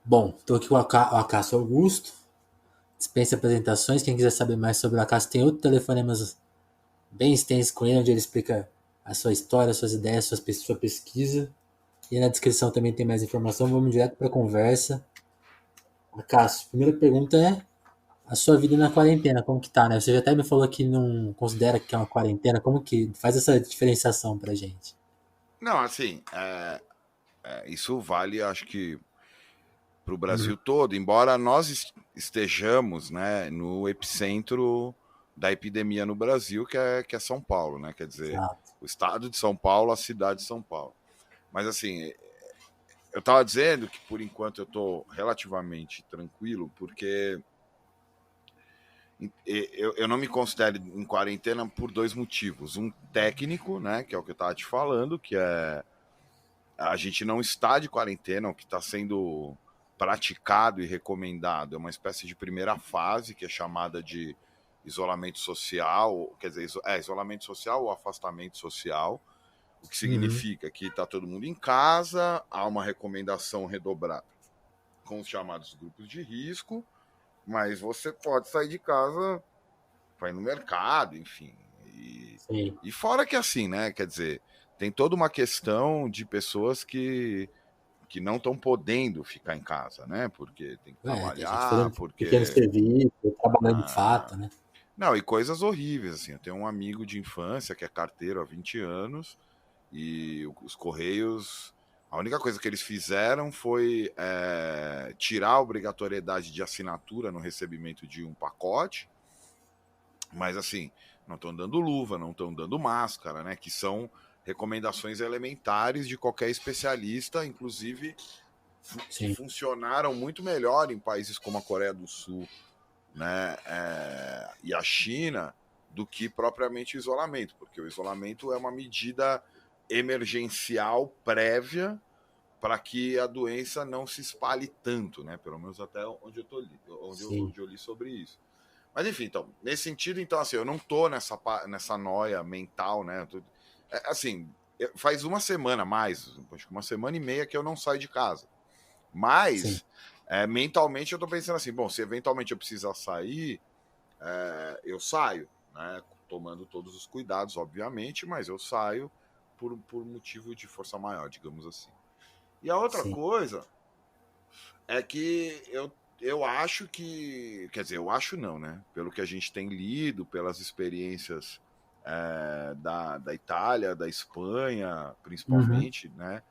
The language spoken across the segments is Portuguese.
Bom, estou aqui com o Acácio Augusto. Dispensa apresentações. Quem quiser saber mais sobre o Acácio tem outro telefonemas bem extenso com ele, onde ele explica a sua história, suas ideias, sua pesquisa. E na descrição também tem mais informação. Vamos direto para a conversa. Acácio, primeira pergunta é a sua vida na quarentena, como que tá, né? Você já até me falou que não considera que é uma quarentena. Como que faz essa diferenciação pra gente? Não, assim, isso vale, acho que, para o Uhum. Brasil todo, embora nós estejamos, né, no epicentro da epidemia no Brasil, que é São Paulo, né? Quer dizer, Exato. o estado de São Paulo, a cidade de São Paulo. Mas, assim, eu estava dizendo que, por enquanto, eu estou relativamente tranquilo, porque eu não me considero em quarentena por dois motivos. Um técnico, né, que é o que eu estava te falando, que é a gente não está de quarentena, o que está sendo praticado e recomendado é uma espécie de primeira fase, que é chamada de isolamento social, quer dizer, isolamento social ou afastamento social, o que Uhum. significa que está todo mundo em casa, há uma recomendação redobrada com os chamados grupos de risco, mas você pode sair de casa, vai no mercado, enfim. Sim. E fora que assim, né? Quer dizer, tem toda uma questão de pessoas que não estão podendo ficar em casa, né? Porque tem que É, tem gente trabalhar, fazendo pequeno porque. serviço, trabalhando de Ah, fato, né? não, e coisas horríveis, assim. Eu tenho um amigo de infância que é carteiro há 20 anos e os Correios. A única coisa que eles fizeram foi tirar a obrigatoriedade de assinatura no recebimento de um pacote, mas assim, não estão dando luva, não estão dando máscara, né? Que são recomendações elementares de qualquer especialista, inclusive que Sim. funcionaram muito melhor em países como a Coreia do Sul, né, e a China, do que propriamente o isolamento, porque o isolamento é uma medida emergencial prévia para que a doença não se espalhe tanto, né? Pelo menos até onde eu tô Sim. onde eu li sobre isso. Mas enfim, então, nesse sentido, então, assim, eu não tô nessa noia mental, né? Assim, faz uma semana mais, acho que uma semana e meia que eu não saio de casa. Sim. Mas, mentalmente, eu tô pensando assim, bom, se eventualmente eu precisar sair, eu saio, né? Tomando todos os cuidados, obviamente, mas eu saio por motivo de força maior, digamos assim. E a outra Sim. coisa é que eu acho que. Quer dizer, eu acho não, né? Pelo que a gente tem lido, pelas experiências da Itália, da Espanha, Uhum. principalmente, né?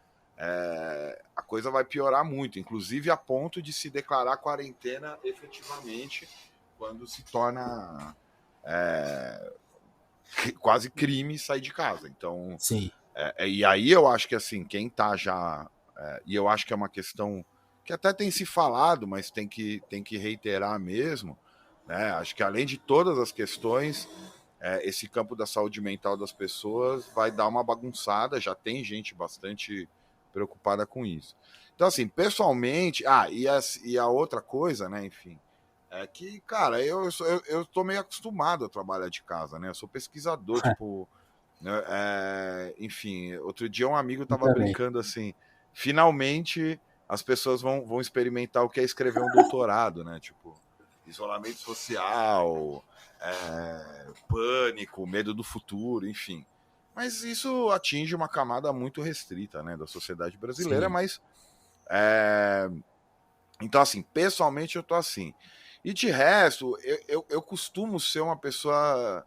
A coisa vai piorar muito, inclusive a ponto de se declarar quarentena efetivamente quando se torna é, quase crime sair de casa. Então, Sim. e aí eu acho que assim, quem tá já. E eu acho que é uma questão que até tem se falado, mas tem que reiterar mesmo. Né? Acho que além de todas as questões, esse campo da saúde mental das pessoas vai dar uma bagunçada, já tem gente bastante preocupada com isso. Então, assim, pessoalmente. E a outra coisa, né, enfim, é que, cara, eu tô meio acostumado a trabalhar de casa, né? Eu sou pesquisador, tipo, né, enfim, outro dia um amigo Eu tava também. brincando assim, finalmente as pessoas vão experimentar o que é escrever um doutorado, né? Tipo, isolamento social, pânico, medo do futuro, enfim. Mas isso atinge uma camada muito restrita, né, da sociedade brasileira, Sim. mas é, então, assim, pessoalmente eu tô assim. E de resto, eu costumo ser uma pessoa.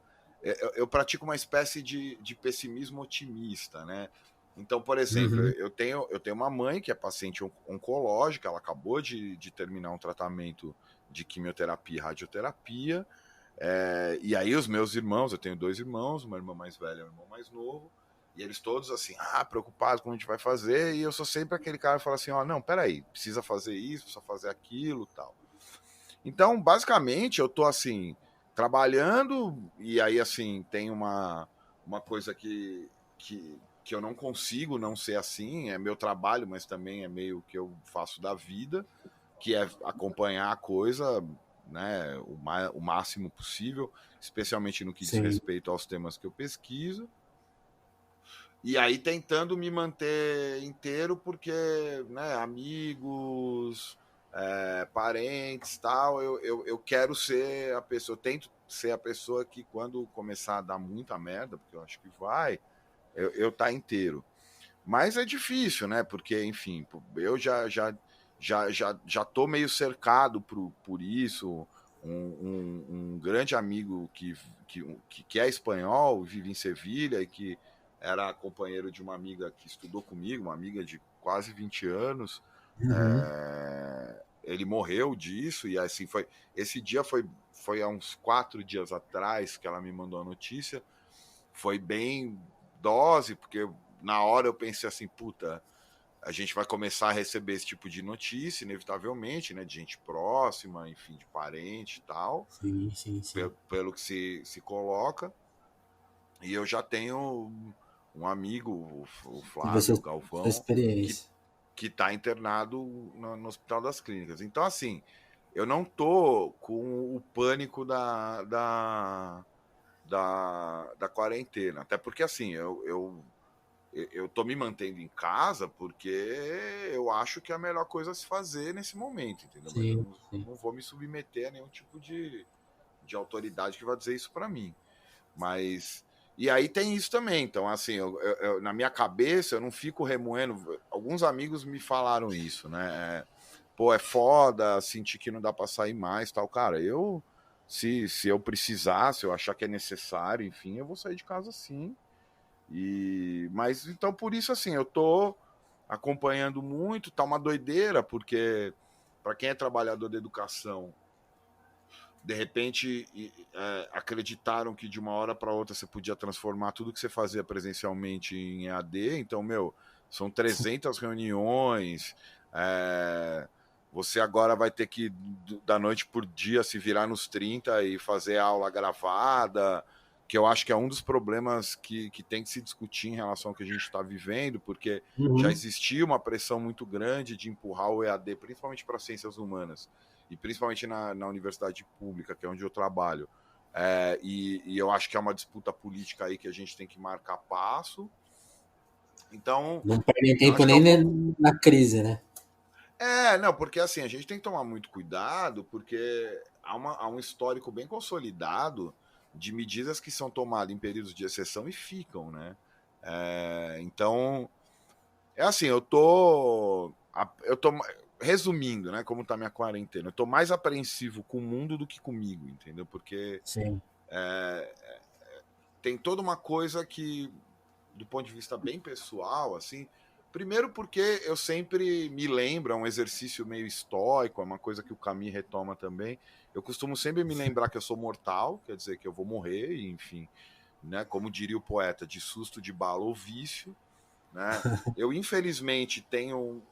Eu pratico uma espécie de pessimismo otimista, né? Então, por exemplo, Uhum. eu tenho uma mãe que é paciente oncológica, ela acabou de terminar um tratamento de quimioterapia e radioterapia. E aí, os meus irmãos, eu tenho dois irmãos, uma irmã mais velha e um irmão mais novo. E eles todos assim, preocupados com o que a gente vai fazer. E eu sou sempre aquele cara que fala assim: ó, não, peraí, precisa fazer isso, precisa fazer aquilo tal. Então, basicamente, eu tô assim, trabalhando, e aí, assim, tem uma coisa que eu não consigo não ser assim, é meu trabalho, mas também é meio que eu faço da vida, que é acompanhar a coisa, né, o máximo possível, especialmente no que diz Sim. respeito aos temas que eu pesquiso. E aí tentando me manter inteiro, porque, né, amigos, parentes, tal, eu quero ser a pessoa, eu tento ser a pessoa que quando começar a dar muita merda, porque eu acho que vai, eu tá inteiro. Mas é difícil, né? Porque, enfim, eu já tô meio cercado por isso. Um grande amigo que é espanhol, vive em Sevilha e que era companheiro de uma amiga que estudou comigo, uma amiga de quase 20 anos. Uhum. Ele morreu disso, e assim foi. Esse dia foi há uns 4 dias atrás que ela me mandou a notícia. Foi bem dose, porque na hora eu pensei assim, puta, a gente vai começar a receber esse tipo de notícia, inevitavelmente, né? De gente próxima, enfim, de parente e tal, Sim, sim, sim. pelo que se coloca. E eu já tenho um amigo, o Tive essa Flávio sua Galvão, que experiência. que está internado no Hospital das Clínicas. Então, assim, eu não tô com o pânico da quarentena. Até porque, assim, eu tô me mantendo em casa porque eu acho que é a melhor coisa a se fazer nesse momento, entendeu? Mas eu Sim, sim. não vou me submeter a nenhum tipo de autoridade que vai dizer isso para mim. Mas. E aí tem isso também. Então, assim, na minha cabeça, eu não fico remoendo. Alguns amigos me falaram isso, né? Pô, é foda, sentir que não dá pra sair mais tal. Cara, se eu precisar, se eu achar que é necessário, enfim, eu vou sair de casa sim. Mas então por isso, assim, eu tô acompanhando muito, tá uma doideira, porque para quem é trabalhador da educação, de repente acreditaram que de uma hora para outra você podia transformar tudo que você fazia presencialmente em EAD. Então, meu, são 300 reuniões. Você agora vai ter que, da noite por dia, se virar nos 30 e fazer aula gravada, que eu acho que é um dos problemas que tem que se discutir em relação ao que a gente está vivendo, porque já Uhum. existia uma pressão muito grande de empurrar o EAD, principalmente para ciências humanas e principalmente na universidade pública, que é onde eu trabalho. E eu acho que é uma disputa política aí que a gente tem que marcar passo. Então, Não perdem eu tempo acho que nem eu vou. na crise, né? Não, porque assim, a gente tem que tomar muito cuidado, porque há um histórico bem consolidado de medidas que são tomadas em períodos de exceção e ficam, né? Então, é assim, eu tô resumindo, né, como tá minha quarentena. Eu tô mais apreensivo com o mundo do que comigo, entendeu? Porque Sim. tem toda uma coisa que, do ponto de vista bem pessoal, assim, primeiro porque eu sempre me lembro, é um exercício meio estoico, é uma coisa que o Camus retoma também. Eu costumo sempre me lembrar que eu sou mortal, quer dizer que eu vou morrer, e, enfim, né, como diria o poeta, de susto, de bala ou vício, né? Eu, infelizmente, tenho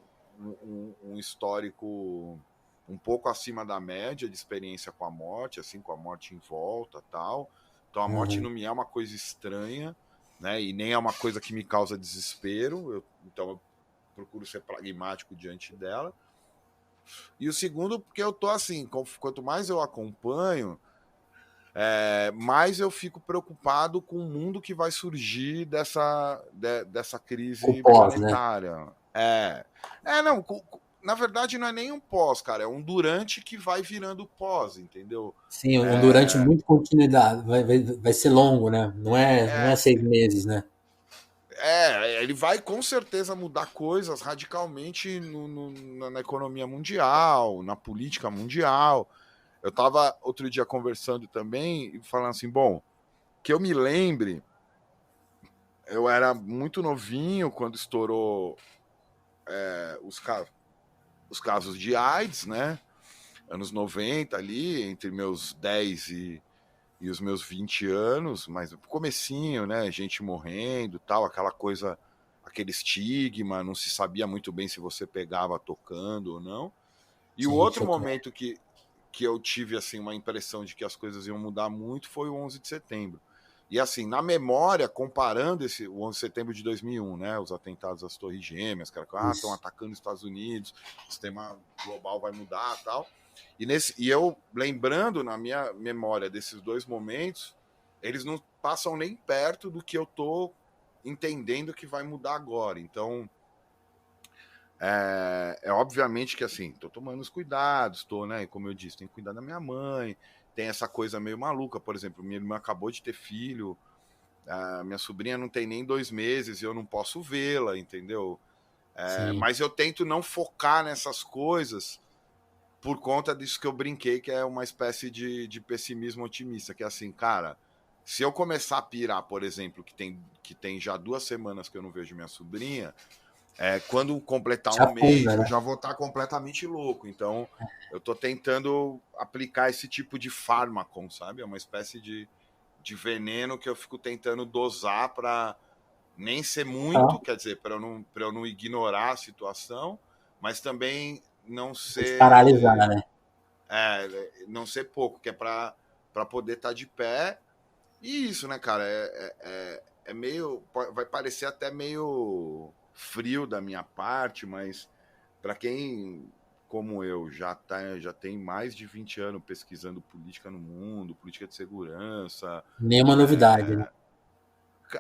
um histórico um pouco acima da média de experiência com a morte, assim, com a morte em volta, tal. Então a morte Uhum. não me é uma coisa estranha, né? E nem é uma coisa que me causa desespero. Então eu procuro ser pragmático diante dela. E o segundo, porque eu tô assim, quanto mais eu acompanho, mais eu fico preocupado com o mundo que vai surgir dessa O crise pós, né? planetária. Não, na verdade não é nem um pós, cara, é um durante que vai virando pós, entendeu? Sim, um durante É, muito continuidade. Vai ser longo, né? Não é é, 6 meses, né? ele vai com certeza mudar coisas radicalmente na economia mundial, na política mundial. Eu estava outro dia conversando também e falando assim, bom, que eu me lembre, eu era muito novinho quando estourou os, os casos de AIDS, né? Anos 90 ali, entre meus 10 e os meus 20 anos, mas comecinho, né? Gente morrendo, tal, aquela coisa, aquele estigma, não se sabia muito bem se você pegava tocando ou não. E o Sim, outro chocante. momento que eu tive assim uma impressão de que as coisas iam mudar muito foi o 11 de setembro. E assim, na memória, comparando o 11 de setembro de 2001, né, os atentados às Torres Gêmeas, cara, estão Isso. atacando os Estados Unidos, o sistema global vai mudar, tal. E eu lembrando na minha memória desses dois momentos, eles não passam nem perto do que eu tô entendendo que vai mudar agora. Então, É obviamente que assim, tô tomando os cuidados, tô, né? Como eu disse, tenho que cuidar da minha mãe, tem essa coisa meio maluca, por exemplo, minha irmã acabou de ter filho, a minha sobrinha não tem nem 2 meses e eu não posso vê-la, entendeu? Sim. Mas eu tento não focar nessas coisas por conta disso que eu brinquei, que é uma espécie de pessimismo otimista, que é assim, cara, se eu começar a pirar, por exemplo, que tem já 2 semanas que eu não vejo minha sobrinha, quando completar Te um afunda, mês, eu né? já vou estar completamente louco. Então, eu estou tentando aplicar esse tipo de fármaco, sabe? É uma espécie de veneno que eu fico tentando dosar para nem ser muito, Ó, quer dizer, para eu não ignorar a situação, mas também não te paralisar, ser né? não ser pouco, que é para poder estar de pé. E isso, né, cara, é meio, vai parecer até meio frio da minha parte, mas para quem como eu já tem mais de 20 anos pesquisando política no mundo, política de segurança. Nenhuma novidade, né?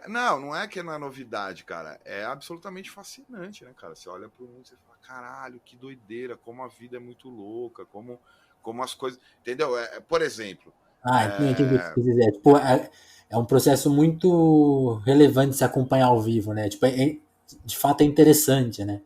Não, não é que não é novidade, cara. É absolutamente fascinante, né, cara? Você olha pro mundo e você fala, caralho, que doideira, como a vida é muito louca, como as coisas. Entendeu? Por exemplo, Ah, não entendi o que você é, quis dizer. Tipo, é um processo muito relevante de se acompanhar ao vivo, né? Tipo, de fato é interessante, né?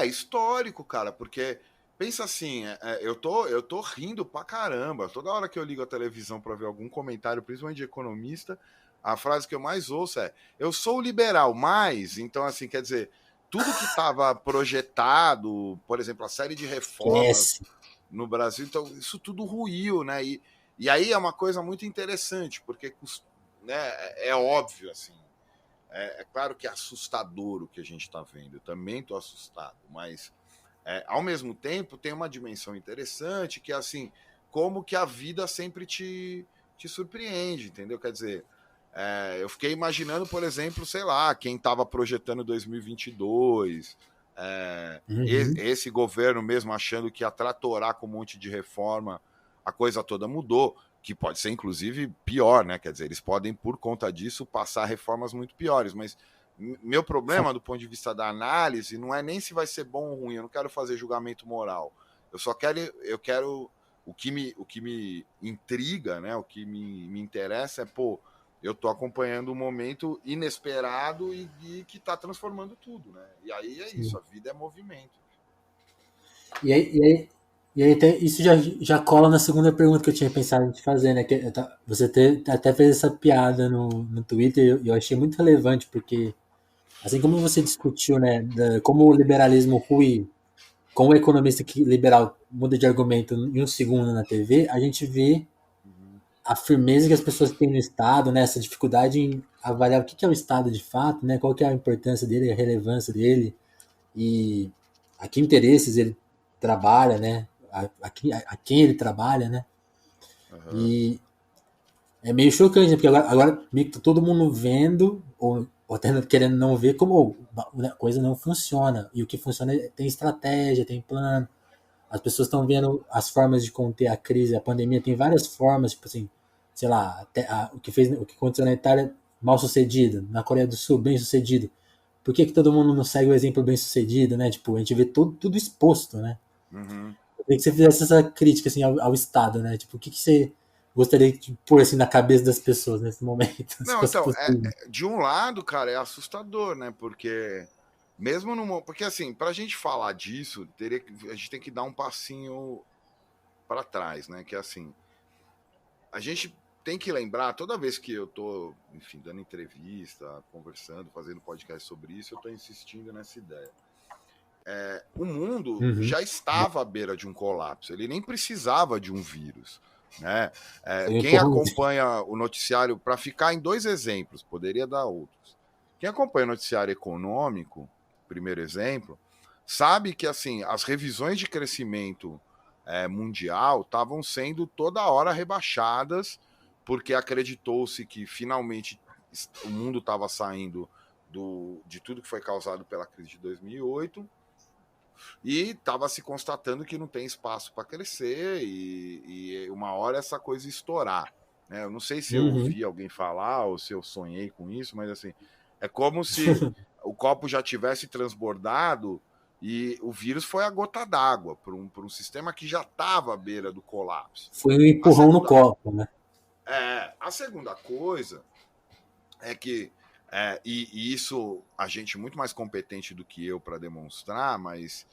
histórico, cara, porque pensa assim, eu tô rindo pra caramba. Toda hora que eu ligo a televisão pra ver algum comentário, principalmente de economista, a frase que eu mais ouço é: eu sou liberal, mas. Então, assim, quer dizer, tudo que estava projetado, por exemplo, a série de reformas Esquece. no Brasil, então isso tudo ruiu, né? E aí é uma coisa muito interessante, porque né, é óbvio, assim. É claro que é assustador o que a gente está vendo. Eu também estou assustado, mas ao mesmo tempo tem uma dimensão interessante que é assim, como que a vida sempre te surpreende, entendeu? Quer dizer, eu fiquei imaginando, por exemplo, sei lá, quem estava projetando 2022, Uhum. esse governo mesmo achando que ia tratorar com um monte de reforma, a coisa toda mudou, que pode ser inclusive pior, né? Quer dizer, eles podem, por conta disso, passar reformas muito piores, mas meu problema do ponto de vista da análise não é nem se vai ser bom ou ruim, eu não quero fazer julgamento moral. Eu quero o que me intriga, né? O que me interessa é, pô, eu tô acompanhando um momento inesperado e que tá transformando tudo, né? E aí é isso, Sim. a vida é movimento. E aí, e aí, isso já cola na segunda pergunta que eu tinha pensado em te fazer, né? Você até fez essa piada no Twitter e eu achei muito relevante, porque assim como você discutiu, né, como o liberalismo rui, como o economista liberal muda de argumento em um segundo na TV, a gente vê Uhum, a firmeza que as pessoas têm no Estado, né, essa dificuldade em avaliar o que é o Estado de fato, né, qual que é a importância dele, a relevância dele e a que interesses ele trabalha, né, a quem ele trabalha, né, uhum. e é meio chocante, né, porque agora meio que tá todo mundo vendo, ou até querendo não ver, como a coisa não funciona, e o que funciona tem estratégia, tem plano, as pessoas estão vendo as formas de conter a crise, a pandemia tem várias formas, tipo assim, sei lá, o que aconteceu na Itália mal sucedido, na Coreia do Sul bem sucedido. Por que todo mundo não segue o exemplo bem sucedido, né? Tipo, a gente vê tudo exposto, né? Uhum. Eu queria que você fizesse essa crítica assim ao Estado, né? Tipo, o que você gostaria de pôr assim na cabeça das pessoas nesse momento, se Não, fosse então, possível? de um lado, cara, é assustador, né? Porque mesmo no. Porque assim, pra gente falar disso, a gente tem que dar um passinho para trás, né? Que é assim, a gente tem que lembrar, toda vez que eu tô, enfim, dando entrevista, conversando, fazendo podcast sobre isso, eu tô insistindo nessa ideia. O mundo Uhum. já estava à beira de um colapso, ele nem precisava de um vírus. Né? Seria Quem corrupto. acompanha o noticiário, para ficar em 2 exemplos, poderia dar outros. Quem acompanha o noticiário econômico, primeiro exemplo, sabe que assim as revisões de crescimento mundial estavam sendo toda hora rebaixadas, porque acreditou-se que finalmente o mundo estava saindo de tudo que foi causado pela crise de 2008 e estava se constatando que não tem espaço para crescer e uma hora essa coisa estourar. Né? Eu não sei se eu Uhum. ouvi alguém falar ou se eu sonhei com isso, mas assim, é como se o copo já tivesse transbordado E o vírus foi a gota d'água para um sistema que já estava à beira do colapso. Foi um empurrão no copo, né? A segunda coisa é que, e isso a gente muito mais competente do que eu para demonstrar, mas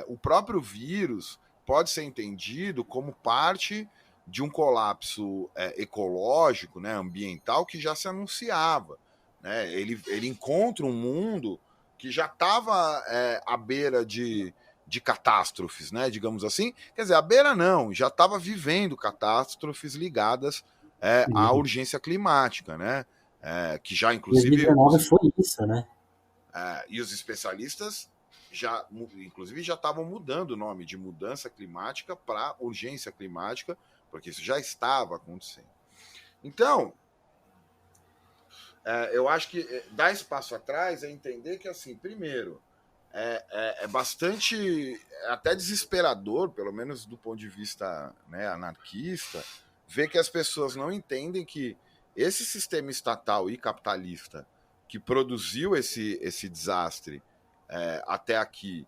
o próprio vírus pode ser entendido como parte de um colapso ecológico, né, ambiental, que já se anunciava. Né? Ele encontra um mundo que já estava à beira de catástrofes, né, digamos assim. Quer dizer, à beira não, já estava vivendo catástrofes ligadas à Sim. urgência climática, né? Que já, inclusive, 2019 foi isso, né? e os especialistas já, inclusive, já estavam mudando o nome de mudança climática para urgência climática, porque isso já estava acontecendo. Então, eu acho que dar esse passo atrás é entender que, assim, primeiro, é bastante, até desesperador, pelo menos do ponto de vista, né, anarquista, ver que as pessoas não entendem que esse sistema estatal e capitalista que produziu esse desastre até aqui,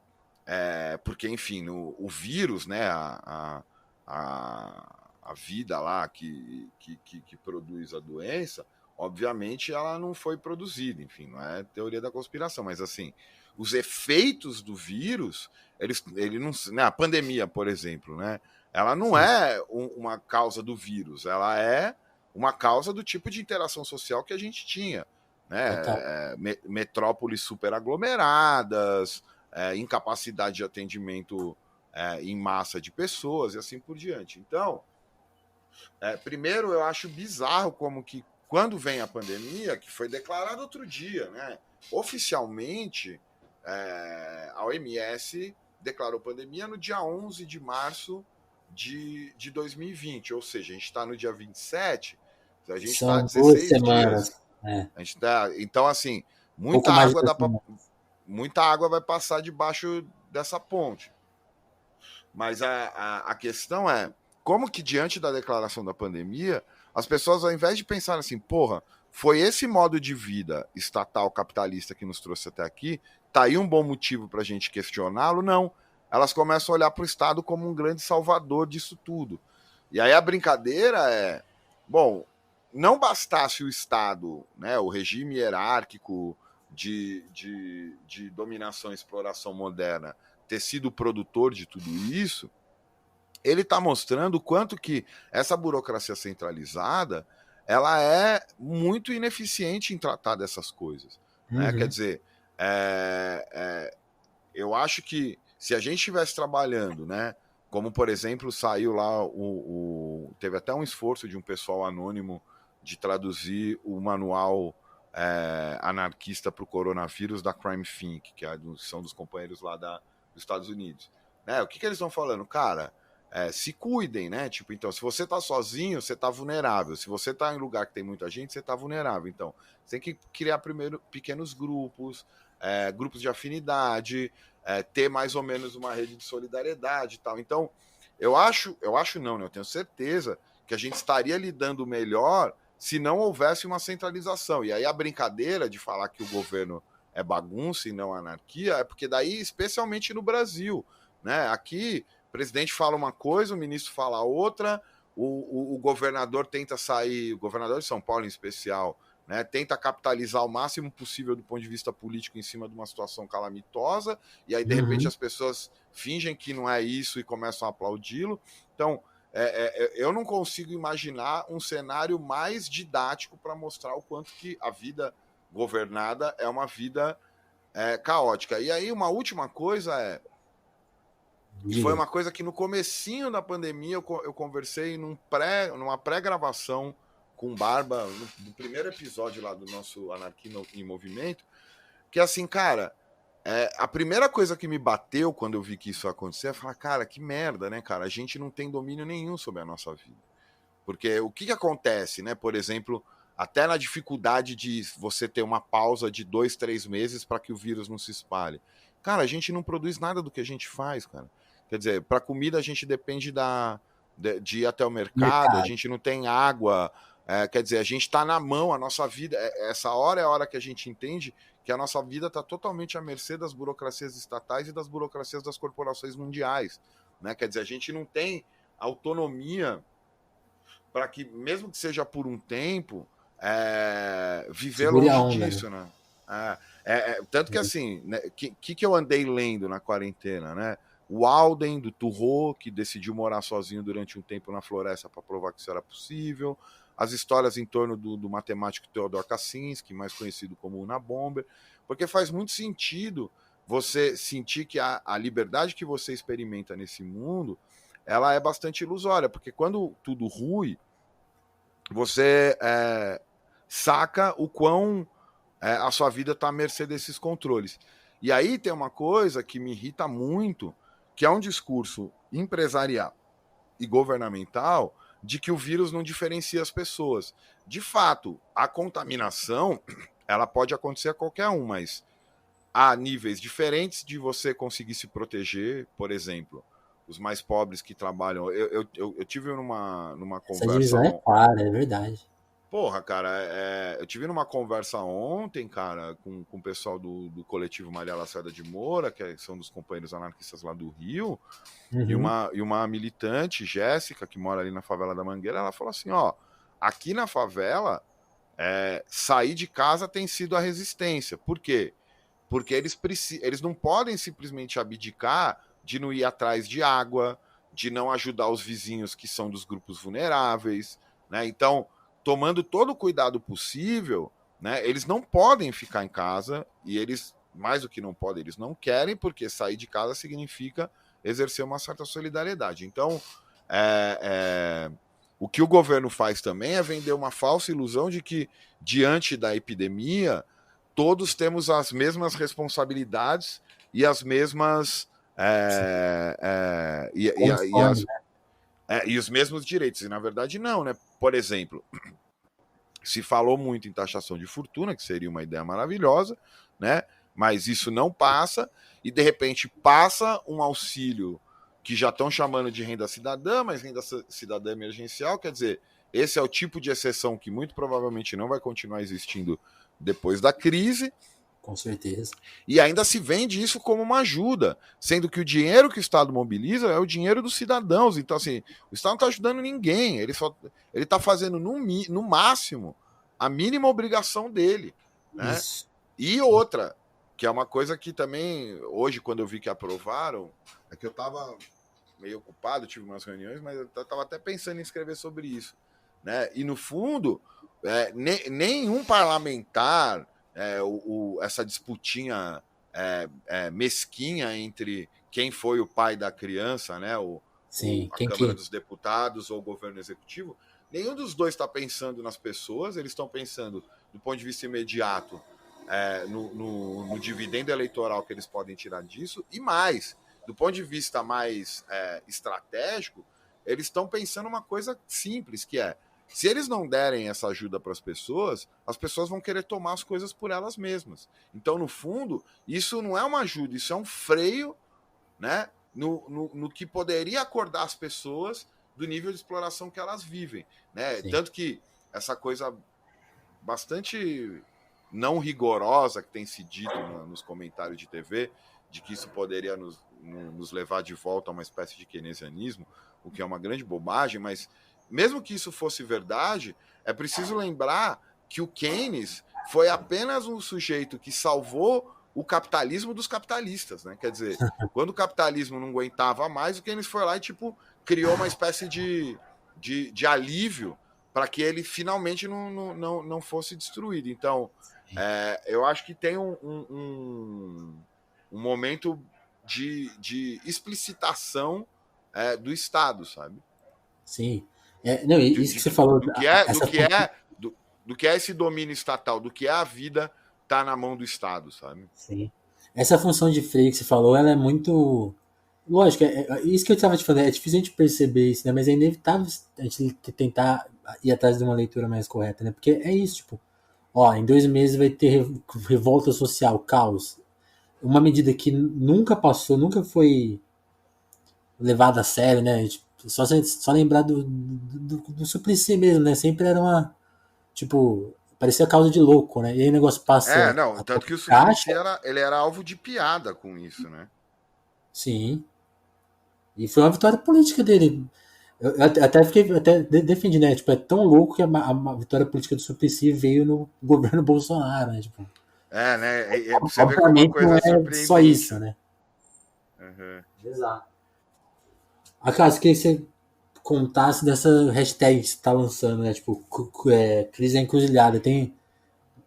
porque, enfim, o vírus, né, a vida lá que produz a doença, obviamente ela não foi produzida, enfim, não é teoria da conspiração, mas assim, os efeitos do vírus, ele não, né, a pandemia, por exemplo, né, ela não Sim. é uma causa do vírus, ela é uma causa do tipo de interação social que a gente tinha, Total. né, metrópoles superaglomeradas, incapacidade de atendimento em massa de pessoas e assim por diante. Então, primeiro eu acho bizarro como que quando vem a pandemia, que foi declarado outro dia, né, oficialmente a OMS declarou pandemia no dia 11 de março de 2020, ou seja, a gente está no dia 27, a gente está há São 2 16 dias. semanas. É. A gente tá, então, assim, Pouco muita mais de água 2 dá pra, semanas. muita água vai passar debaixo dessa ponte. Mas a questão é, como que diante da declaração da pandemia, as pessoas, ao invés de pensar assim, porra, foi esse modo de vida estatal capitalista que nos trouxe até aqui, tá aí um bom motivo para a gente questioná-lo? Não. Elas começam a olhar para o Estado como um grande salvador disso tudo. E aí a brincadeira é, bom, não bastasse o Estado, né, o regime hierárquico de dominação e exploração moderna, ter sido o produtor de tudo isso, ele está mostrando o quanto que essa burocracia centralizada ela é muito ineficiente em tratar dessas coisas. Né? Quer Uhum. dizer, eu acho que se a gente estivesse trabalhando, né, como por exemplo saiu lá teve até um esforço de um pessoal anônimo de traduzir o manual anarquista para o coronavírus da Crime Think, que são dos companheiros lá dos Estados Unidos. Né? O que eles estão falando? Cara, se cuidem, né? Tipo, então, se você tá sozinho, você tá vulnerável. Se você tá em lugar que tem muita gente, você tá vulnerável. Então, você tem que criar primeiro pequenos grupos, grupos de afinidade, ter mais ou menos uma rede de solidariedade e tal. Então, eu acho não, né? Eu tenho certeza que a gente estaria lidando melhor se não houvesse uma centralização. E aí a brincadeira de falar que o governo é bagunça e não anarquia é porque daí, especialmente no Brasil, né? Aqui o presidente fala uma coisa, o ministro fala outra, o governador tenta sair, o governador de São Paulo em especial, né, tenta capitalizar o máximo possível do ponto de vista político em cima de uma situação calamitosa, e aí de repente Uhum. as pessoas fingem que não é isso e começam a aplaudi-lo. Então, eu não consigo imaginar um cenário mais didático para mostrar o quanto que a vida governada é uma vida caótica. E aí uma última coisa e foi Diga. uma coisa que no comecinho da pandemia eu conversei numa pré-gravação com o Barba, no primeiro episódio lá do nosso Anarquia em Movimento, que assim, cara, a primeira coisa que me bateu quando eu vi que isso ia acontecer é falar, cara, que merda, né, cara? A gente não tem domínio nenhum sobre a nossa vida. Porque o que acontece, né? Por exemplo, até na dificuldade de você ter uma pausa de 2, 3 meses para que o vírus não se espalhe. Cara, a gente não produz nada do que a gente faz, cara. Quer dizer, para comida a gente depende de ir até o mercado, a Mercado. gente não tem água. Quer dizer, a gente está na mão, a nossa vida. Essa hora é a hora que a gente entende que a nossa vida está totalmente à mercê das burocracias estatais e das burocracias das corporações mundiais, né? Quer dizer, a gente não tem autonomia para que, mesmo que seja por um tempo, viver Segure a longe onda, né? disso, né? Tanto que assim, né, que eu andei lendo na quarentena, né? O Alden, do Turro, que decidiu morar sozinho durante um tempo na floresta para provar que isso era possível. As histórias em torno do matemático Theodor Kaczynski, mais conhecido como Unabomber, porque faz muito sentido você sentir que a liberdade que você experimenta nesse mundo, ela é bastante ilusória, porque quando tudo rui, você saca o quão a sua vida está à mercê desses controles. E aí tem uma coisa que me irrita muito, que é um discurso empresarial e governamental de que o vírus não diferencia as pessoas. De fato, a contaminação ela pode acontecer a qualquer um, mas há níveis diferentes de você conseguir se proteger, por exemplo, os mais pobres que trabalham. Eu tive numa Essa conversa. divisão é clara, é verdade. Porra, cara, eu tive numa conversa ontem, cara, com o pessoal do coletivo Maria Lacerda de Moura, são dos companheiros anarquistas lá do Rio, e Uhum. uma militante, Jéssica, que mora ali na favela da Mangueira, ela falou assim, ó, aqui na favela, sair de casa tem sido a resistência. Por quê? Porque eles não podem simplesmente abdicar de não ir atrás de água, de não ajudar os vizinhos que são dos grupos vulneráveis, né? Então, tomando todo o cuidado possível, né? Eles não podem ficar em casa e eles, mais do que não podem, eles não querem, porque sair de casa significa exercer uma certa solidariedade. Então, o que o governo faz também é vender uma falsa ilusão de que, diante da epidemia, todos temos as mesmas responsabilidades e as mesmas. Condições, né? E os mesmos direitos. E na verdade, não, né? Por exemplo, se falou muito em taxação de fortuna, que seria uma ideia maravilhosa, né? Mas isso não passa, e de repente passa um auxílio que já estão chamando de renda cidadã, mas renda cidadã emergencial, quer dizer, esse é o tipo de exceção que muito provavelmente não vai continuar existindo depois da crise, Com certeza. e ainda se vende isso como uma ajuda, sendo que o dinheiro que o Estado mobiliza é o dinheiro dos cidadãos. Então, assim, o Estado não está ajudando ninguém, ele está fazendo no máximo a mínima obrigação dele, né? Isso. E outra, que é uma coisa que também, hoje, quando eu vi que aprovaram, é que eu estava meio ocupado, tive umas reuniões, mas eu estava até pensando em escrever sobre isso, né? E no fundo, nenhum parlamentar, essa disputinha mesquinha entre quem foi o pai da criança, né? Sim. A Quem Câmara que. dos Deputados ou o governo executivo, nenhum dos dois está pensando nas pessoas, eles estão pensando do ponto de vista imediato no dividendo eleitoral que eles podem tirar disso, e mais, do ponto de vista mais estratégico, eles estão pensando uma coisa simples, que é, se eles não derem essa ajuda para as pessoas vão querer tomar as coisas por elas mesmas. Então, no fundo, isso não é uma ajuda, isso é um freio, né, no que poderia acordar as pessoas do nível de exploração que elas vivem, né? Sim. Tanto que essa coisa bastante não rigorosa que tem se dito nos comentários de TV, de que isso poderia nos levar de volta a uma espécie de keynesianismo, o que é uma grande bobagem, mas mesmo que isso fosse verdade, é preciso lembrar que o Keynes foi apenas um sujeito que salvou o capitalismo dos capitalistas, né? Quer dizer, quando o capitalismo não aguentava mais, o Keynes foi lá e tipo criou uma espécie de alívio para que ele finalmente não fosse destruído. Então, eu acho que tem um momento de explicitação do Estado, sabe? Sim. Não, De, isso que de, você falou, do que é do essa que é do que é esse domínio estatal, do que é a vida tá na mão do Estado, sabe? sim. Essa função de freio que você falou, ela é muito. Lógico, isso que eu estava te falando, é difícil a gente perceber isso, né? Mas é inevitável a gente tentar ir atrás de uma leitura mais correta, né? Porque é isso, tipo, ó, em 2 meses vai ter revolta social, caos. Uma medida que nunca passou, nunca foi levada a sério, né? Tipo, só lembrar do Suplicy mesmo, né? Sempre era uma. Tipo, parecia causa de louco, né? E aí o negócio É, passa não, a tanto pouco que o de caixa, Suplicy ele era alvo de piada com isso, né? sim. E foi uma vitória política dele. Eu até fiquei, defendi, né? Tipo, é tão louco que a vitória política do Suplicy veio no governo Bolsonaro, né? Tipo, É, né? Você vê como a obviamente não coisa é é só surpreendente, isso, né? né? Uhum. Exato. Acaso, queria que você contasse dessa hashtag que você tá lançando, né? Tipo, crise da encruzilhada. Tem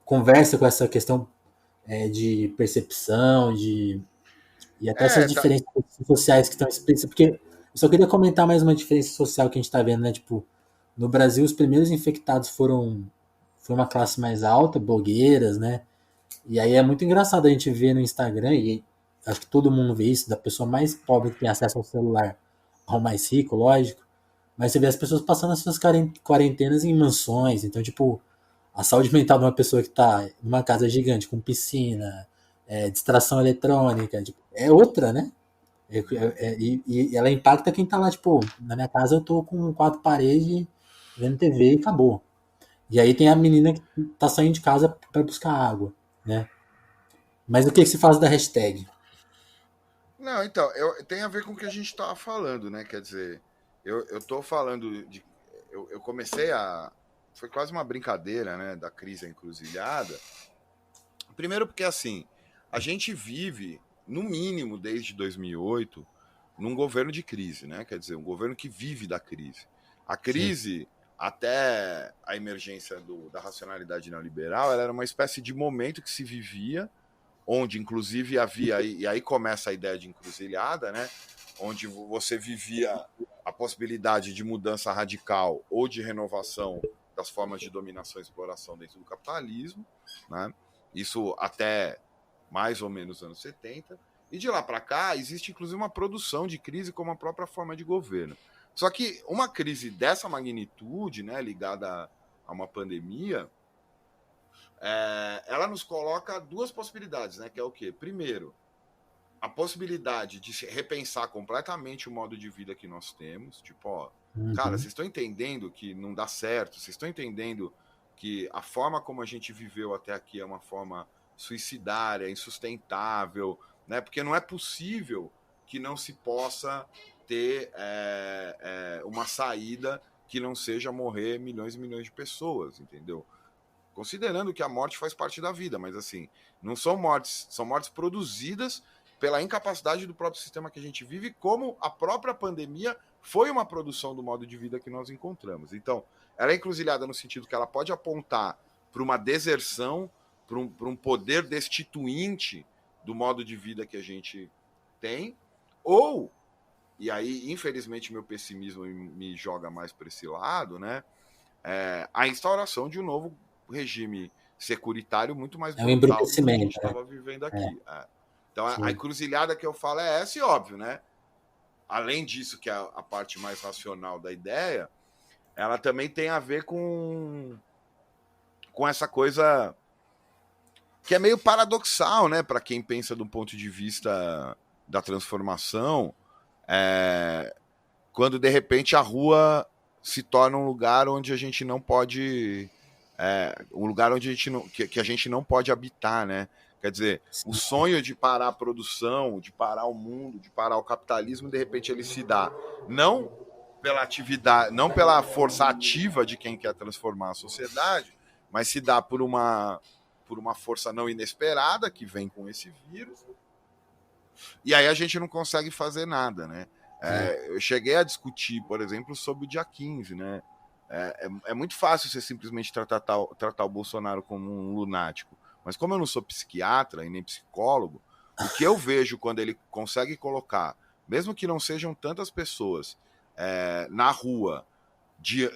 conversa com essa questão de percepção, e até essas É, tá. diferenças sociais que estão explícitas. Porque eu só queria comentar mais uma diferença social que a gente está vendo, né? Tipo, no Brasil, os primeiros infectados foi uma classe mais alta, blogueiras, né? E aí é muito engraçado a gente ver no Instagram, e acho que todo mundo vê isso, da pessoa mais pobre que tem acesso ao celular ao mais rico, lógico. Mas você vê as pessoas passando as suas quarentenas em mansões. Então, tipo, a saúde mental de uma pessoa que tá numa casa gigante, com piscina, distração eletrônica, tipo, é outra, né? Uhum. E ela impacta quem tá lá, tipo, na minha casa eu tô com quatro paredes, vendo TV e acabou. E aí tem a menina que tá saindo de casa para buscar água, né? Mas o que se faz da hashtag? Não, então, tem a ver com o que a gente estava falando, né? Quer dizer, eu tô falando de. Eu comecei a. Foi quase uma brincadeira, né? Da crise encruzilhada. Primeiro, porque assim, a gente vive, no mínimo desde 2008, num governo de crise, né? Quer dizer, um governo que vive da crise. A Sim. crise, até a emergência da racionalidade neoliberal, ela era uma espécie de momento que se vivia onde inclusive havia, e aí começa a ideia de encruzilhada, né? Onde você vivia a possibilidade de mudança radical ou de renovação das formas de dominação e exploração dentro do capitalismo, né? Isso até mais ou menos anos 70. E de lá para cá existe inclusive uma produção de crise como a própria forma de governo. Só que uma crise dessa magnitude, né, ligada a uma pandemia, ela nos coloca duas possibilidades, né? Que é o quê? Primeiro, a possibilidade de se repensar completamente o modo de vida que nós temos. Tipo, ó, cara, Uhum. vocês estão entendendo que não dá certo? Vocês estão entendendo que a forma como a gente viveu até aqui é uma forma suicidária, insustentável, né? Porque não é possível que não se possa ter uma saída que não seja morrer milhões e milhões de pessoas, entendeu? Considerando que a morte faz parte da vida, mas assim, não são mortes, são mortes produzidas pela incapacidade do próprio sistema que a gente vive, como a própria pandemia foi uma produção do modo de vida que nós encontramos. Então, ela é encruzilhada no sentido que ela pode apontar para uma deserção, para um poder destituinte do modo de vida que a gente tem, ou, e aí, infelizmente, meu pessimismo me joga mais para esse lado, né? A instauração de um novo regime securitário muito mais É um brutal do que a gente embrutecimento, né? estava vivendo É, aqui. Então, a sim. encruzilhada que eu falo é essa, e óbvio, né? Além disso, que é a parte mais racional da ideia, ela também tem a ver com essa coisa que é meio paradoxal, né? Para quem pensa de um ponto de vista da transformação, é, quando de repente a rua se torna um lugar onde a gente não pode. Um lugar onde a gente não, que a gente não pode habitar, né? Quer dizer, o Sim. sonho de parar a produção, de parar o mundo, de parar o capitalismo, de repente ele se dá não pela atividade, não pela força ativa de quem quer transformar a sociedade, mas se dá por uma força não inesperada que vem com esse vírus, e aí a gente não consegue fazer nada, né? É. Eu cheguei a discutir, por exemplo, sobre o dia 15, né? É muito fácil você simplesmente tratar o Bolsonaro como um lunático. Mas como eu não sou psiquiatra e nem psicólogo, o que eu vejo quando ele consegue colocar, mesmo que não sejam tantas pessoas na rua,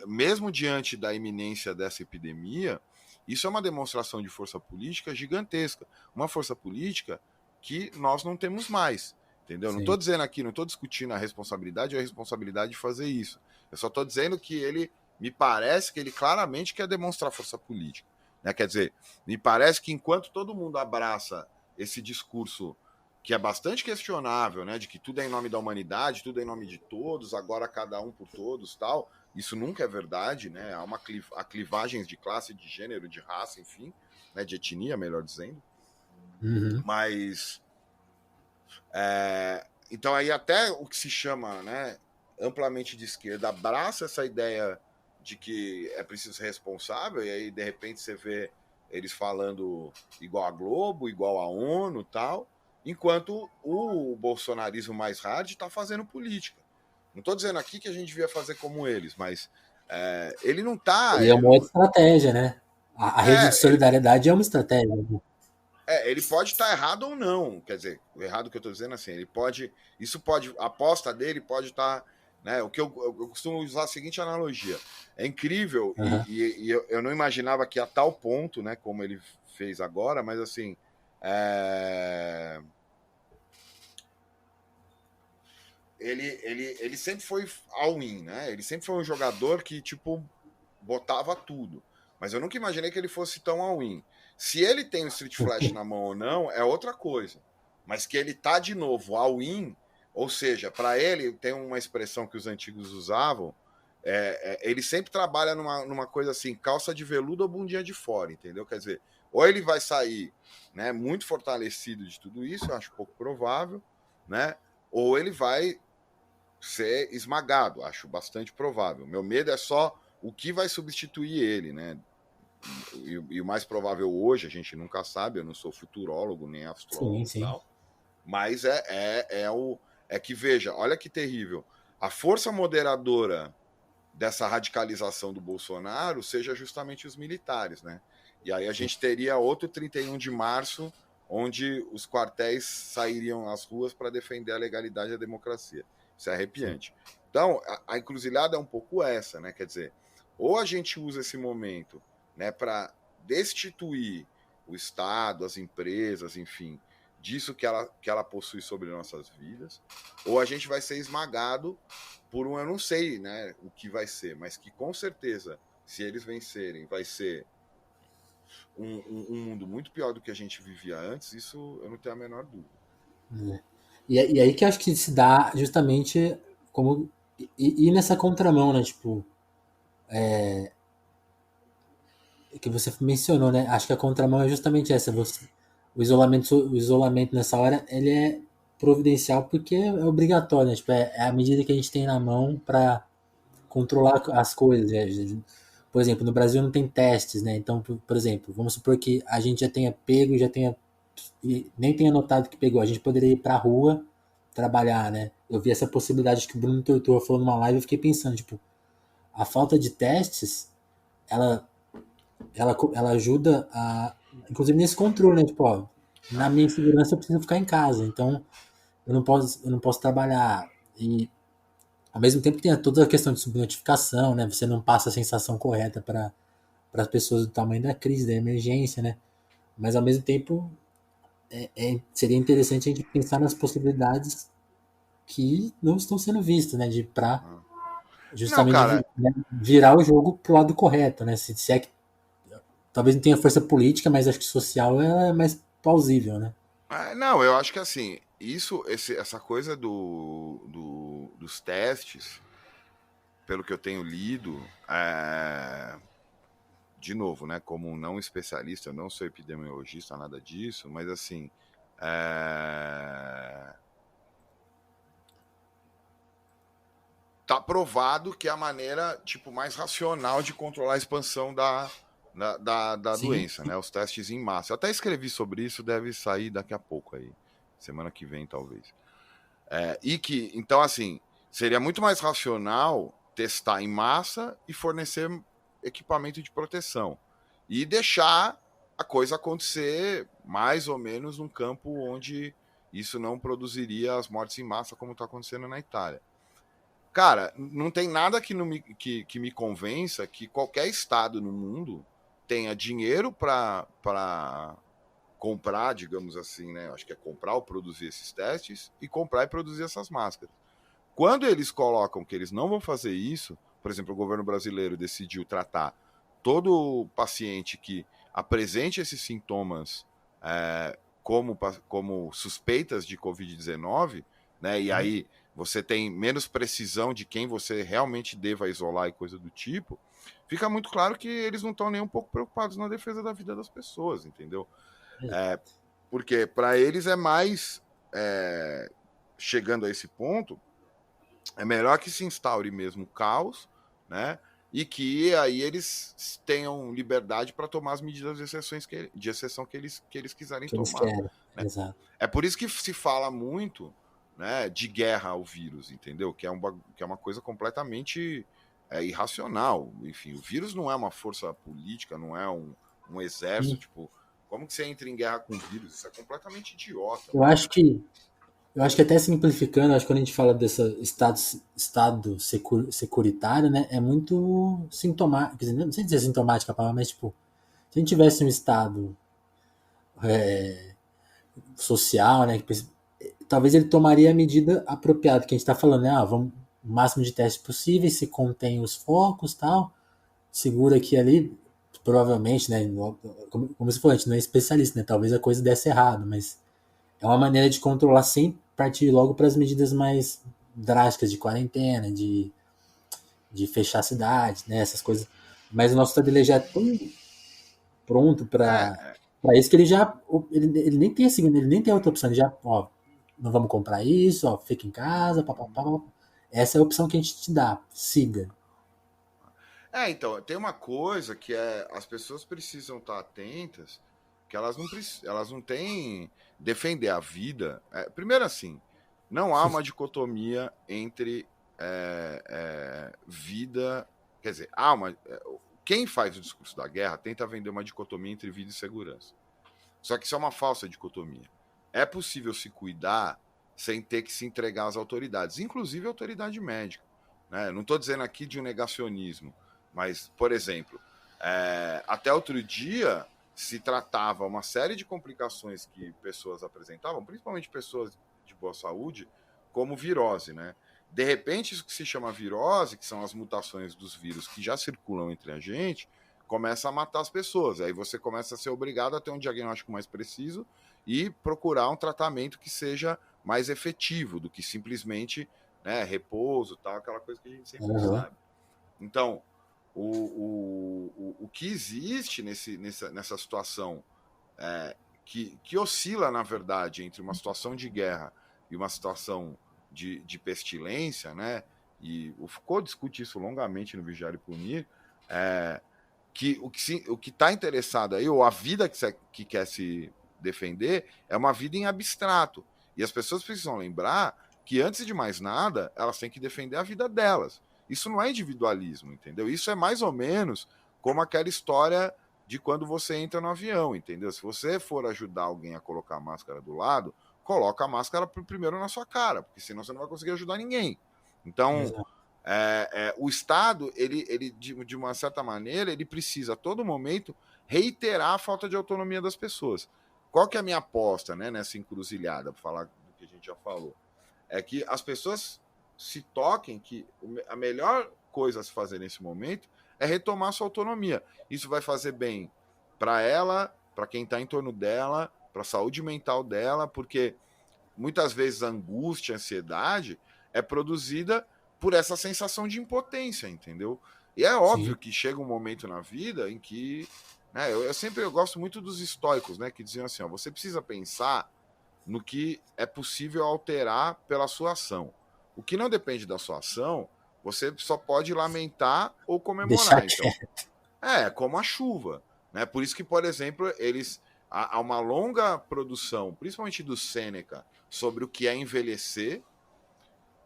mesmo diante da iminência dessa epidemia, isso é uma demonstração de força política gigantesca. Uma força política que nós não temos mais. Entendeu? Não estou Sim. dizendo aqui, não estou discutindo a responsabilidade ou a responsabilidade de fazer isso. Eu só estou dizendo que ele, me parece que ele claramente quer demonstrar força política. Né? Quer dizer, me parece que enquanto todo mundo abraça esse discurso que é bastante questionável, né, de que tudo é em nome da humanidade, tudo é em nome de todos, agora cada um por todos, tal, isso nunca é verdade, né? Há há clivagens de classe, de gênero, de raça, enfim, né? De etnia, melhor dizendo. Uhum. Mas então aí até o que se chama, né, amplamente de esquerda abraça essa ideia de que é preciso ser responsável, e aí de repente você vê eles falando igual a Globo, igual a ONU, tal, enquanto o bolsonarismo mais hard está fazendo política. Não estou dizendo aqui que a gente devia fazer como eles, mas ele não está. E é uma outra estratégia, né? A rede de Ele, solidariedade é uma estratégia. Né? ele pode estar errado ou não. Quer dizer, o errado que eu estou dizendo assim, ele pode. Isso pode. A aposta dele pode estar. Né, o que eu costumo usar a seguinte analogia. É incrível, Uhum. e eu não imaginava que a tal ponto, né, como ele fez agora, mas assim. Ele sempre foi all-in, né? Ele sempre foi um jogador que, tipo, botava tudo. Mas eu nunca imaginei que ele fosse tão all-in. Se ele tem o Street Flash na mão ou não, é outra coisa. Mas que ele tá de novo all-in, ou seja, para ele, tem uma expressão que os antigos usavam, ele sempre trabalha numa coisa assim, calça de veludo ou bundinha de fora, entendeu? Quer dizer, ou ele vai sair, né, muito fortalecido de tudo isso, eu acho pouco provável, né? Ou ele vai ser esmagado, acho bastante provável. Meu medo é só o que vai substituir ele, né? E o mais provável hoje, a gente nunca sabe, eu não sou futurólogo nem Sim, astrólogo e sim. tal, mas é que, veja, olha que terrível. A força moderadora dessa radicalização do Bolsonaro seja justamente os militares, né? E aí a Sim. gente teria outro 31 de março, onde os quartéis sairiam às ruas para defender a legalidade e a democracia. Isso é Sim. arrepiante. Então, a encruzilhada é um pouco essa, né? Quer dizer, ou a gente usa esse momento, né, para destituir o Estado, as empresas, enfim, disso que ela possui sobre nossas vidas, ou a gente vai ser esmagado por um, eu não sei, né, o que vai ser, mas que com certeza, se eles vencerem, vai ser um mundo muito pior do que a gente vivia antes, isso eu não tenho a menor dúvida. É. E aí que acho que se dá justamente como ir nessa contramão, né? Tipo, que você mencionou, né? Acho que a contramão é justamente essa. O isolamento nessa hora, ele é providencial porque é obrigatório, né? Tipo, é a medida que a gente tem na mão para controlar as coisas. Né? Por exemplo, no Brasil não tem testes, né? Então, por exemplo, vamos supor que a gente já tenha pego, já tenha e nem tenha notado que pegou. A gente poderia ir pra rua trabalhar, né? Eu vi essa possibilidade que o Bruno Torturra falou numa live, eu fiquei pensando, tipo, a falta de testes, ela, ela ajuda a, inclusive nesse controle, né? Tipo, ó, na minha segurança eu preciso ficar em casa, então eu não posso trabalhar. E ao mesmo tempo tem toda a questão de subnotificação, né? Você não passa a sensação correta para as pessoas do tamanho da crise, da emergência, né? Mas ao mesmo tempo seria interessante a gente pensar nas possibilidades que não estão sendo vistas, né? De para Não, justamente cara, né, virar o jogo pro lado correto, né? Se é que talvez não tenha força política, mas acho que social é mais plausível, né? não, eu acho que assim, essa coisa dos testes, pelo que eu tenho lido, de novo, né, como um não especialista, eu não sou epidemiologista, nada disso, mas assim, tá provado que é a maneira tipo mais racional de controlar a expansão da Sim, doença, né? Os testes em massa. Eu até escrevi sobre isso, deve sair daqui a pouco aí, semana que vem talvez. E que então assim seria muito mais racional testar em massa e fornecer equipamento de proteção e deixar a coisa acontecer mais ou menos num campo onde isso não produziria as mortes em massa como está acontecendo na Itália. Cara, não tem nada que me convença que qualquer estado no mundo tenha dinheiro para comprar, digamos assim, né? Acho que é comprar ou produzir esses testes e comprar e produzir essas máscaras. Quando eles colocam que eles não vão fazer isso, por exemplo, o governo brasileiro decidiu tratar todo paciente que apresente esses sintomas como suspeitas de Covid-19, né? E aí você tem menos precisão de quem você realmente deva isolar e coisa do tipo, fica muito claro que eles não estão nem um pouco preocupados na defesa da vida das pessoas, entendeu? Porque para eles é mais, chegando a esse ponto, é melhor que se instaure mesmo o caos, né? E que aí eles tenham liberdade para tomar as medidas de exceção que eles quiserem Que eles tomar, querem. né? Exato. É por isso que se fala muito, né, de guerra ao vírus, entendeu? Que é uma coisa completamente irracional. Enfim, o vírus não é uma força política, não é um exército. Sim. Tipo, como que você entra em guerra com o vírus? Isso é completamente idiota, Eu mano. acho que Eu acho que até simplificando, acho que quando a gente fala desse securitário, né, é muito sintomático, quer dizer, não sei dizer sintomática a palavra, mas tipo, se a gente tivesse um estado social, né, talvez ele tomaria a medida apropriada, que a gente está falando, né, vamos o máximo de testes possíveis, se contém os focos, tal, segura aqui ali, provavelmente, né, como você falou, a gente não é especialista, né, talvez a coisa desse errado, mas é uma maneira de controlar sem partir logo para as medidas mais drásticas de quarentena, de fechar a cidade, né, essas coisas. Mas o nosso estado ele já é tão pronto É, para isso que ele nem tem assim, ele nem tem outra opção, ele já, ó, não vamos comprar isso, ó, fica em casa, papapá. Essa é a opção que a gente te dá, siga. então, tem uma coisa que as pessoas precisam estar atentas, que elas não têm defender a vida. Primeiro assim, não há uma dicotomia entre vida, quer dizer, quem faz o discurso da guerra tenta vender uma dicotomia entre vida e segurança. Só que isso é uma falsa dicotomia. É possível se cuidar sem ter que se entregar às autoridades, inclusive a autoridade médica, né? Não estou dizendo aqui de um negacionismo, mas, por exemplo, até outro dia se tratava uma série de complicações que pessoas apresentavam, principalmente pessoas de boa saúde, como virose, né? De repente, isso que se chama virose, que são as mutações dos vírus que já circulam entre a gente, começa a matar as pessoas. Aí você começa a ser obrigado a ter um diagnóstico mais preciso e procurar um tratamento que seja mais efetivo do que simplesmente, né, repouso, tal, aquela coisa que a gente sempre Uhum. sabe. Então, o que existe nessa situação que oscila, na verdade, entre uma situação de guerra e uma situação de pestilência, né? E o Foucault discute isso longamente no Vigiar e Punir, que o que está interessado aí, ou a vida que quer se defender, é uma vida em abstrato. E as pessoas precisam lembrar que, antes de mais nada, elas têm que defender a vida delas. Isso não é individualismo, entendeu? Isso é mais ou menos como aquela história de quando você entra no avião, entendeu? Se você for ajudar alguém a colocar a máscara do lado, coloca a máscara primeiro na sua cara, porque senão você não vai conseguir ajudar ninguém. Então, Exato. o Estado, ele de uma certa maneira, ele precisa a todo momento reiterar a falta de autonomia das pessoas. Qual que é a minha aposta, né, nessa encruzilhada, para falar do que a gente já falou? É que as pessoas se toquem que a melhor coisa a se fazer nesse momento é retomar sua autonomia. Isso vai fazer bem para ela, para quem está em torno dela, para a saúde mental dela, porque muitas vezes a angústia, a ansiedade é produzida por essa sensação de impotência, entendeu? E é óbvio Sim. que chega um momento na vida em que, né, eu gosto muito dos estoicos, né, que diziam assim, ó, você precisa pensar no que é possível alterar pela sua ação. O que não depende da sua ação, você só pode lamentar ou Deixar comemorar. Então, quieto. como a chuva, né? Por isso que, por exemplo, há uma longa produção, principalmente do Sêneca, sobre o que é envelhecer,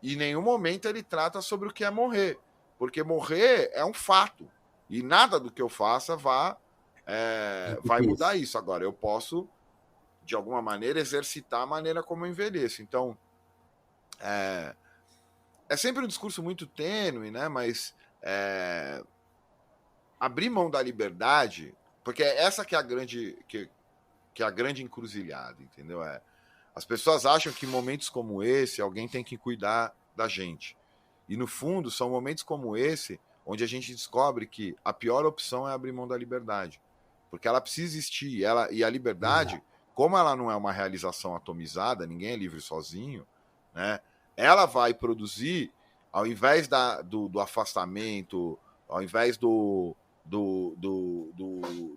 e em nenhum momento ele trata sobre o que é morrer, porque morrer é um fato e nada do que eu faça vai mudar Isso. isso. Agora, eu posso, de alguma maneira, exercitar a maneira como eu envelheço. Então, é, é sempre um discurso muito tênue, né? Mas abrir mão da liberdade, porque essa que é que é a grande encruzilhada, entendeu? As pessoas acham que em momentos como esse alguém tem que cuidar da gente. E no fundo, são momentos como esse onde a gente descobre que a pior opção é abrir mão da liberdade. Porque ela precisa existir. E a liberdade, Exato. como ela não é uma realização atomizada, ninguém é livre sozinho, né? ela vai produzir, ao invés do afastamento, ao invés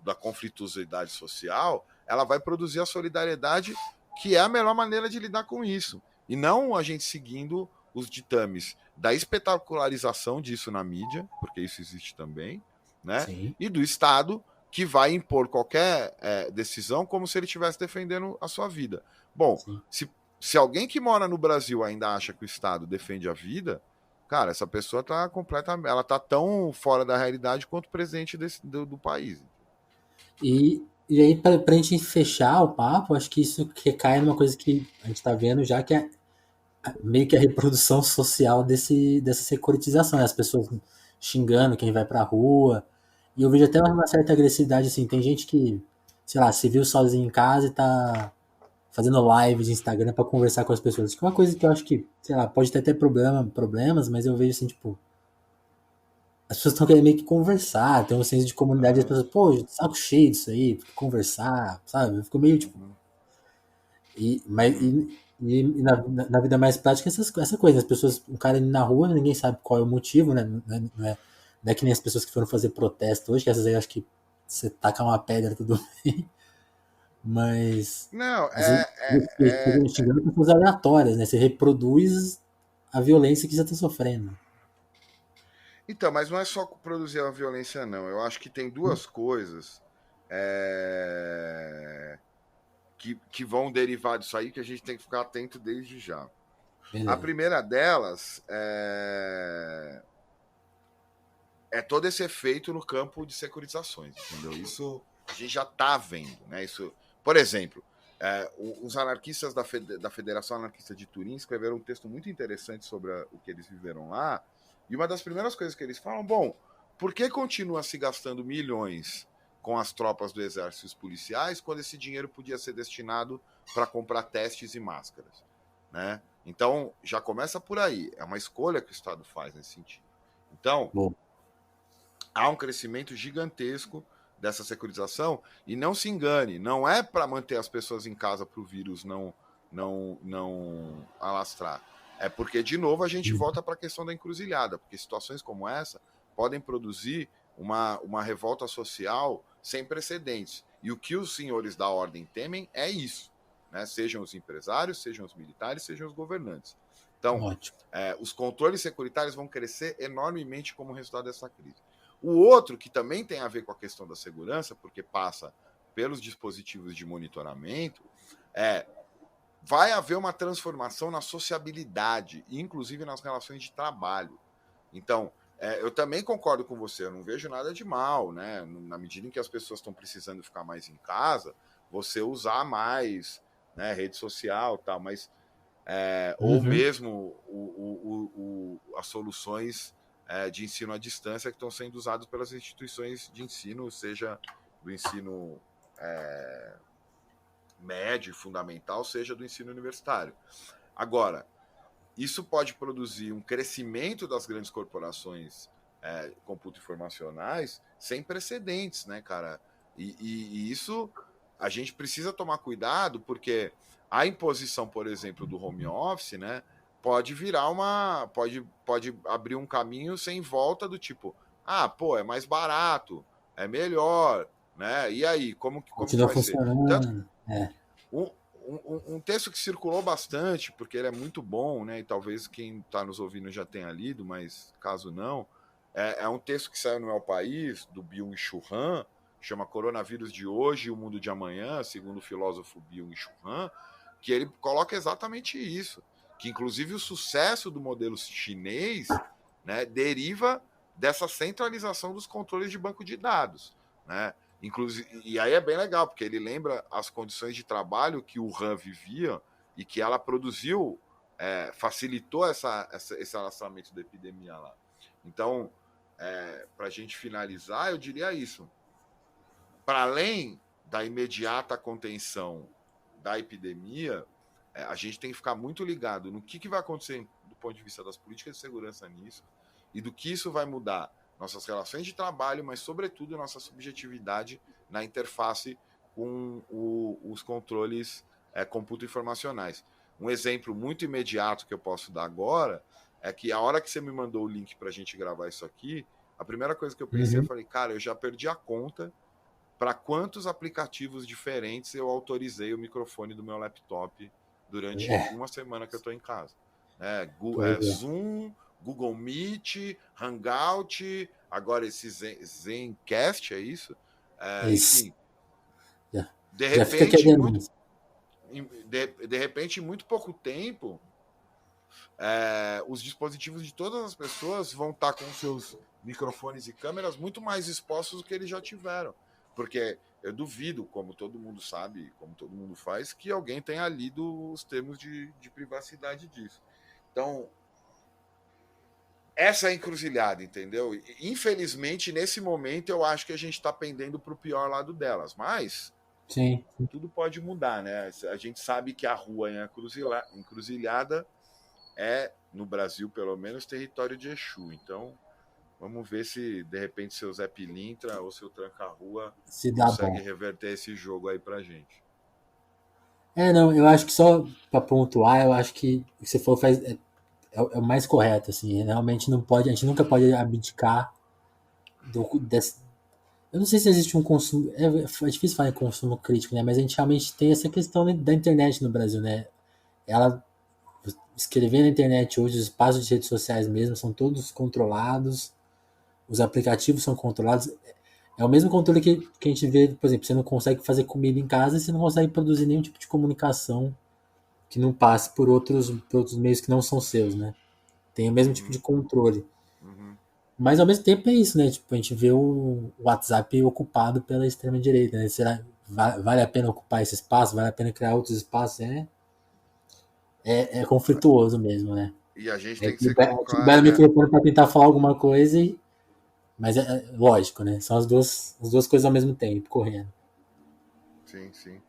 da conflituosidade social, ela vai produzir a solidariedade, que é a melhor maneira de lidar com isso. E não a gente seguindo os ditames da espetacularização disso na mídia, porque isso existe também, né? Sim, E do Estado, que vai impor qualquer decisão como se ele estivesse defendendo a sua vida. Bom, sim. se alguém que mora no Brasil ainda acha que o Estado defende a vida, cara, essa pessoa tá completamente. Ela tá tão fora da realidade quanto o presidente do país. E aí, pra gente fechar o papo, acho que isso recai numa coisa que a gente tá vendo já, que é meio que a reprodução social dessa securitização, né? As pessoas xingando quem vai pra rua. E eu vejo até uma certa agressividade, assim, tem gente que, sei lá, se viu sozinho em casa e tá fazendo live de Instagram pra conversar com as pessoas. Que é uma coisa que eu acho que, sei lá, pode ter problemas, mas eu vejo assim, tipo, as pessoas estão querendo meio que conversar, tem um senso de comunidade, as Aham, pessoas, pô, saco cheio disso aí, conversar, sabe? Ficou meio tipo. uhum, E, mas, uhum. e na vida mais prática, essa coisa, as pessoas, um cara indo na rua, ninguém sabe qual é o motivo, né? Não é que nem as pessoas que foram fazer protesto hoje, que essas aí eu acho que você taca uma pedra, tudo bem, mas Não, às vezes você fica xingando pessoas aleatórias, né? Você reproduz a violência que você está sofrendo. Então, mas não é só produzir a violência, não. Eu acho que tem duas coisas é, que vão derivar disso aí que a gente tem que ficar atento desde já. A Beleza. primeira delas é todo esse efeito no campo de securitizações, entendeu? Isso a gente já está vendo, né? Isso, por exemplo, os anarquistas da Federação Anarquista de Turim escreveram um texto muito interessante sobre o que eles viveram lá. E uma das primeiras coisas que eles falam, bom, por que continua se gastando milhões com as tropas do exército e os policiais quando esse dinheiro podia ser destinado para comprar testes e máscaras, né? Então já começa por aí. É uma escolha que o Estado faz nesse sentido. Então Bom, há um crescimento gigantesco dessa securitização e não se engane, não é para manter as pessoas em casa para o vírus não alastrar. É porque, de novo, a gente volta para a questão da encruzilhada, porque situações como essa podem produzir uma revolta social sem precedentes. E o que os senhores da ordem temem é isso, né? Sejam os empresários, sejam os militares, sejam os governantes. Então, ótimo. os controles securitários vão crescer enormemente como resultado dessa crise. O outro, que também tem a ver com a questão da segurança, porque passa pelos dispositivos de monitoramento, vai haver uma transformação na sociabilidade, inclusive nas relações de trabalho. Então, eu também concordo com você, eu não vejo nada de mal, né? Na medida em que as pessoas estão precisando ficar mais em casa, você usar mais, né, rede social e tal, mas ou Uhum. mesmo as soluções de ensino à distância que estão sendo usadas pelas instituições de ensino, seja do ensino médio, fundamental, seja do ensino universitário. Agora, isso pode produzir um crescimento das grandes corporações computo-informacionais sem precedentes, né, cara? E isso a gente precisa tomar cuidado, porque a imposição, por exemplo, do home office, né, pode virar pode abrir um caminho sem volta do tipo, ah, pô, é mais barato, é melhor, né? E aí, como que Continua vai ser? Tanto funcionando. É. um, um texto que circulou bastante, porque ele é muito bom, né? E talvez quem está nos ouvindo já tenha lido, mas caso não, é um texto que saiu no El País, do Byung-Chul Han, chama Coronavírus de Hoje e o Mundo de Amanhã, segundo o filósofo Byung-Chul Han, que ele coloca exatamente isso, que inclusive o sucesso do modelo chinês, né, deriva dessa centralização dos controles de banco de dados, né? Inclusive, e aí é bem legal, porque ele lembra as condições de trabalho que o Han vivia e que ela produziu, facilitou esse alastramento da epidemia lá. Então, para a gente finalizar, eu diria isso. Para além da imediata contenção da epidemia, a gente tem que ficar muito ligado no que vai acontecer do ponto de vista das políticas de segurança nisso e do que isso vai mudar nossas relações de trabalho, mas, sobretudo, nossa subjetividade na interface com os controles computo-informacionais. Um exemplo muito imediato que eu posso dar agora é que a hora que você me mandou o link para a gente gravar isso aqui, a primeira coisa que eu pensei, eu Uhum. falei, cara, eu já perdi a conta para quantos aplicativos diferentes eu autorizei o microfone do meu laptop durante É, uma semana que eu estou em casa. pois é. Zoom, Google Meet, Hangout, agora esse Zencast, é isso? Isso. Enfim, Já, de já fica aqui a repente, denúncia. de repente, em muito pouco tempo, os dispositivos de todas as pessoas vão estar com seus microfones e câmeras muito mais expostos do que eles já tiveram. Porque eu duvido, como todo mundo sabe, como todo mundo faz, que alguém tenha lido os termos de privacidade disso. Então, essa é a encruzilhada, entendeu? Infelizmente, nesse momento, eu acho que a gente está pendendo para o pior lado delas. Mas Sim. tudo pode mudar, né? A gente sabe que a rua em encruzilhada é, no Brasil, pelo menos, território de Exu. Então, vamos ver se, de repente, seu Zé Pilintra ou seu Tranca-Rua Se dá consegue bom. reverter esse jogo aí pra gente. Não, eu acho que só para pontuar, eu acho que o que você falou é o mais correto, assim. Realmente não pode, a gente nunca pode abdicar desse. Eu não sei se existe um consumo. É difícil falar em consumo crítico, né? Mas a gente realmente tem essa questão da internet no Brasil, né? Ela escrever na internet hoje, os espaços de redes sociais mesmo são todos controlados, os aplicativos são controlados. É o mesmo controle que a gente vê, por exemplo, você não consegue fazer comida em casa e você não consegue produzir nenhum tipo de comunicação que não passe por outros meios que não são seus, né? Tem o mesmo tipo de Uhum, controle. uhum. Mas ao mesmo tempo é isso, né? Tipo, a gente vê o WhatsApp ocupado pela extrema-direita, né? Será vale a pena ocupar esse espaço? Vale a pena criar outros espaços? É conflituoso mesmo, né? E a gente A tem gente que ser libera o colocado. microfone para tentar falar alguma coisa, mas é lógico, né? São as duas coisas ao mesmo tempo, correndo. Sim, sim.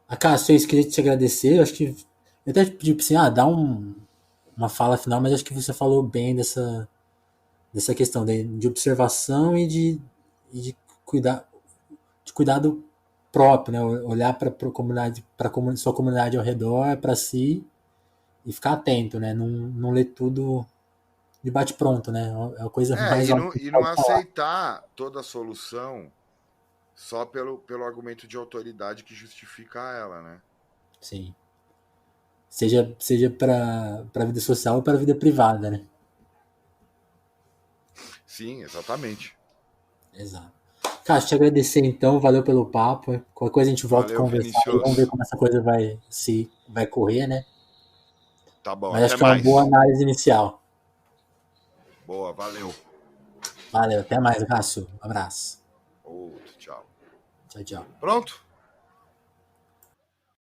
A Cássio, eu queria te agradecer. Eu acho que. Eu até pedi pra você, dá uma fala final, mas acho que você falou bem dessa questão de observação e de cuidar, de cuidado próprio, né? Olhar para a comunidade, para sua comunidade ao redor, para si e ficar atento, né? Não ler tudo de bate pronto, né? É a coisa mais óbvia que E não pode falar. aceitar toda a solução só pelo argumento de autoridade que justifica ela, né? Sim. Seja para vida social ou para vida privada, né? Sim, exatamente. Exato. Cássio, te agradecer então, valeu pelo papo. Qualquer coisa a gente volta a Valeu, conversar aí, vamos ver Vinicius. como essa coisa vai correr, né? Tá bom, Mas até acho que é uma boa mais. análise inicial. Boa, valeu. Valeu, até mais, Cássio. Um abraço. Outro, tchau. Tchau, tchau. Pronto?